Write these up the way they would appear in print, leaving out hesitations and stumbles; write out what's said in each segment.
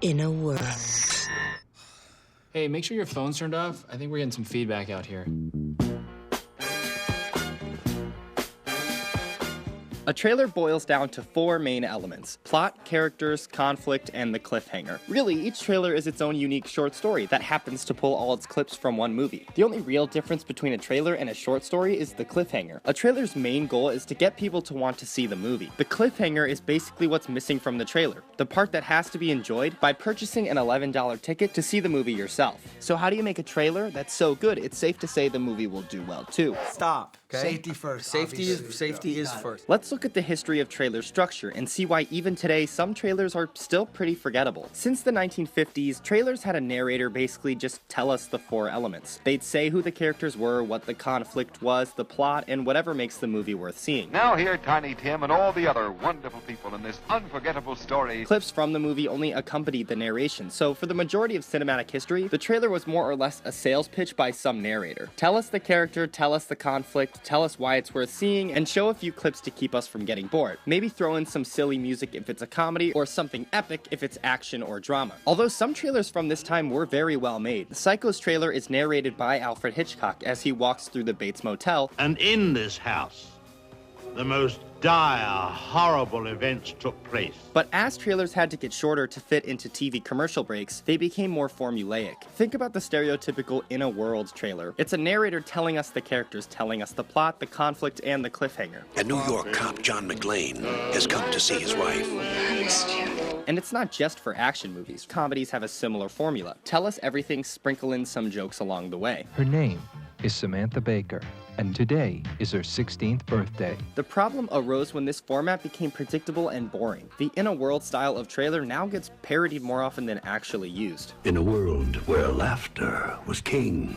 In a world. Hey, make sure your phone's turned off. I think we're getting some feedback out here. A trailer boils down to four main elements: plot, characters, conflict, and the cliffhanger. Really, each trailer is its own unique short story that happens to pull all its clips from one movie. The only real difference between a trailer and a short story is the cliffhanger. A trailer's main goal is to get people to want to see the movie. The cliffhanger is basically what's missing from the trailer, the part that has to be enjoyed by purchasing an $11 ticket to see the movie yourself. So how do you make a trailer that's so good it's safe to say the movie will do well too? Stop. Okay. Safety first. Safety is first. Let's look at the history of trailer structure and see why even today some trailers are still pretty forgettable. Since the 1950s, trailers had a narrator basically just tell us the four elements. They'd say who the characters were, what the conflict was, the plot, and whatever makes the movie worth seeing. Now hear Tiny Tim and all the other wonderful people in this unforgettable story. Clips from the movie only accompanied the narration, so for the majority of cinematic history, the trailer was more or less a sales pitch by some narrator. Tell us the character, tell us the conflict, tell us why it's worth seeing, and show a few clips to keep us from getting bored. Maybe throw in some silly music if it's a comedy, or something epic if it's action or drama. Although some trailers from this time were very well made. Psycho's trailer is narrated by Alfred Hitchcock as he walks through the Bates Motel. And in this house, the most dire, horrible events took place. But as trailers had to get shorter to fit into TV commercial breaks, they became more formulaic. Think about the stereotypical In a World trailer. It's a narrator telling us the characters, telling us the plot, the conflict, and the cliffhanger. A New York cop, John McClane, has come to see his wife. I missed you. And it's not just for action movies. Comedies have a similar formula. Tell us everything, sprinkle in some jokes along the way. Her name is Samantha Baker, and today is her 16th birthday. The problem arose when this format became predictable and boring. The In a World style of trailer now gets parodied more often than actually used. In a world where laughter was king.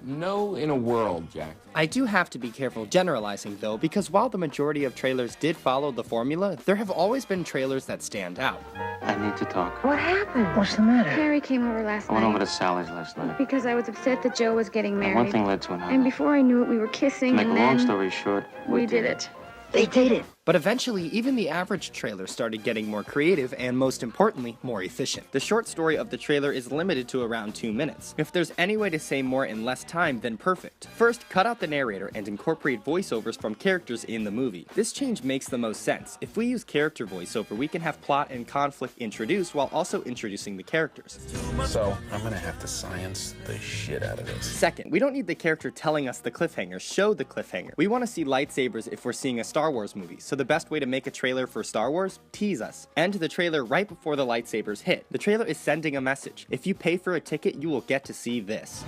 No in a world, Jack. I do have to be careful generalizing though, because while the majority of trailers did follow the formula, there have always been trailers that stand out. I need to talk. What happened? What's the matter? Harry came over last I went night over to Sally's last night. because I was upset that Joe was getting married. One thing led to another. And before I knew it, we were kissing, To make and a long then story short, we did it. They did it. But eventually, even the average trailer started getting more creative and, most importantly, more efficient. The short story of the trailer is limited to around 2 minutes. If there's any way to say more in less time, then perfect. First, cut out the narrator and incorporate voiceovers from characters in the movie. This change makes the most sense. If we use character voiceover, we can have plot and conflict introduced while also introducing the characters. So, I'm gonna have to science the shit out of this. Second, we don't need the character telling us the cliffhanger, show the cliffhanger. We want to see lightsabers if we're seeing a Star Wars movie, so the best way to make a trailer for Star Wars? Tease us. End the trailer right before the lightsabers hit. The trailer is sending a message. If you pay for a ticket, you will get to see this.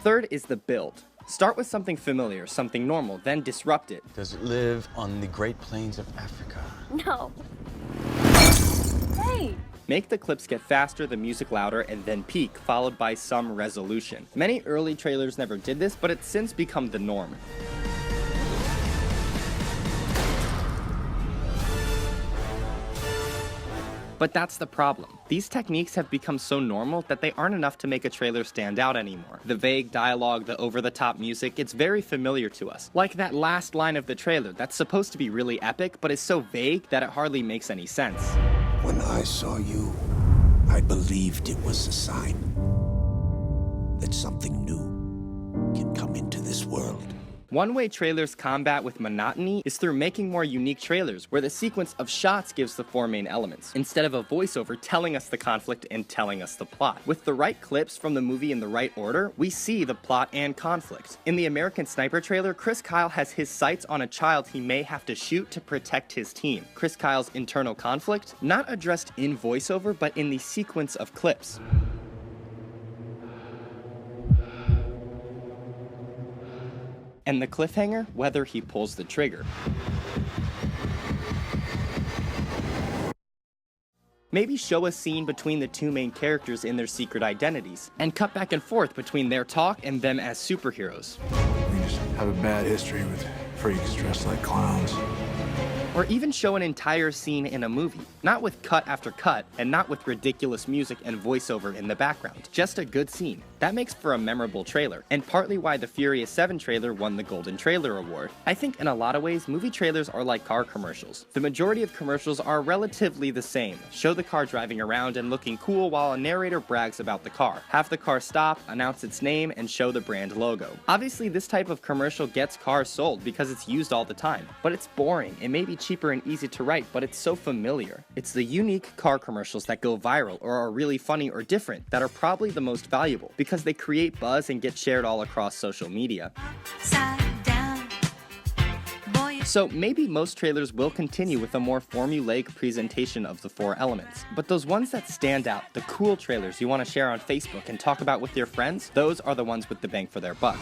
Third is the build. Start with something familiar, something normal, then disrupt it. Does it live on the Great Plains of Africa? No. Hey! Make the clips get faster, the music louder, and then peak, followed by some resolution. Many early trailers never did this, but it's since become the norm. But that's the problem. These techniques have become so normal that they aren't enough to make a trailer stand out anymore. The vague dialogue, the over-the-top music, it's very familiar to us. Like that last line of the trailer that's supposed to be really epic, but is so vague that it hardly makes any sense. When I saw you, I believed it was a sign that something new can come into this world. One way trailers combat with monotony is through making more unique trailers, where the sequence of shots gives the four main elements, instead of a voiceover telling us the conflict and telling us the plot. With the right clips from the movie in the right order, we see the plot and conflict. In the American Sniper trailer, Chris Kyle has his sights on a child he may have to shoot to protect his team. Chris Kyle's internal conflict, not addressed in voiceover, but in the sequence of clips. And the cliffhanger, whether he pulls the trigger. Maybe show a scene between the two main characters in their secret identities, and cut back and forth between their talk and them as superheroes. We just have a bad history with freaks dressed like clowns. Or even show an entire scene in a movie, not with cut after cut, and not with ridiculous music and voiceover in the background. Just a good scene. That makes for a memorable trailer, and partly why the Furious 7 trailer won the Golden Trailer Award. I think in a lot of ways, movie trailers are like car commercials. The majority of commercials are relatively the same. Show the car driving around and looking cool while a narrator brags about the car. Have the car stop, announce its name, and show the brand logo. Obviously, this type of commercial gets cars sold because it's used all the time, but it's boring. It may be cheaper and easy to write, but it's so familiar. It's the unique car commercials that go viral or are really funny or different that are probably the most valuable because they create buzz and get shared all across social media. So maybe most trailers will continue with a more formulaic presentation of the 4 elements, but those ones that stand out, the cool trailers you want to share on Facebook and talk about with your friends, those are the ones with the bang for their buck.